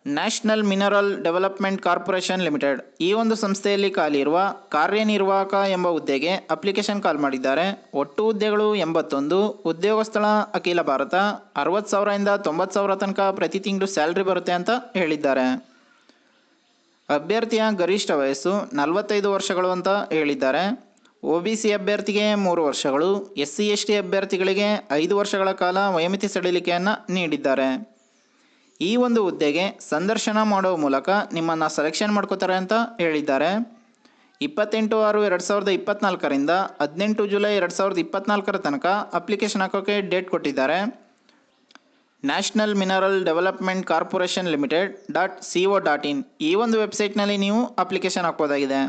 National mineral development corporation limited ಈ ಒಂದು ಸಂಸ್ಥೆಯಲ್ಲಿ ಖಾಲಿ ಇರುವ ಕಾರ್ಯನಿರ್ವಾಹಕ ಎಂಬ ಹುದ್ದೆಗೆ ಅಪ್ಲಿಕೇಶನ್ ಕಾಲ್ ಮಾಡಿದ್ದಾರೆ. ಒಟ್ಟು ಹುದ್ದೆಗಳು 81. ಉದ್ಯೋಗ ಸ್ಥಳ ಅಖಿಲ ಭಾರತ. 60,000 ಇಂದ 90,000 ತನಕ ಪ್ರತಿ ತಿಂಗಳು ಸ್ಯಾಲ್ರಿ ಬರುತ್ತೆ ಅಂತ ಹೇಳಿದ್ದಾರೆ. ಅಭ್ಯರ್ಥಿಯ ಗರಿಷ್ಠ ವಯಸ್ಸು 45 ವರ್ಷಗಳು ಅಂತ ಹೇಳಿದ್ದಾರೆ. OBC ಅಭ್ಯರ್ಥಿಗೆ 3 ವರ್ಷಗಳು, SC/ST ಅಭ್ಯರ್ಥಿಗಳಿಗೆ 5 ವರ್ಷಗಳ ಕಾಲ ವಯೋಮಿತಿ ಸಡಿಲಿಕೆಯನ್ನು ನೀಡಿದ್ದಾರೆ. ಈ ಒಂದು ಹುದ್ದೆಗೆ ಸಂದರ್ಶನ ಮಾಡುವ ಮೂಲಕ ನಿಮ್ಮನ್ನು ಸೆಲೆಕ್ಷನ್ ಮಾಡ್ಕೋತಾರೆ ಅಂತ ಹೇಳಿದ್ದಾರೆ. 28/6/2024ರಿಂದ 18 ಜುಲೈ 2024 ತನಕ ಅಪ್ಲಿಕೇಶನ್ ಹಾಕೋಕ್ಕೆ ಡೇಟ್ ಕೊಟ್ಟಿದ್ದಾರೆ. National mineral development corporation limited .co.in ಈ ಒಂದು ವೆಬ್ಸೈಟ್ನಲ್ಲಿ ನೀವು ಅಪ್ಲಿಕೇಶನ್ ಹಾಕ್ಬೋದಾಗಿದೆ.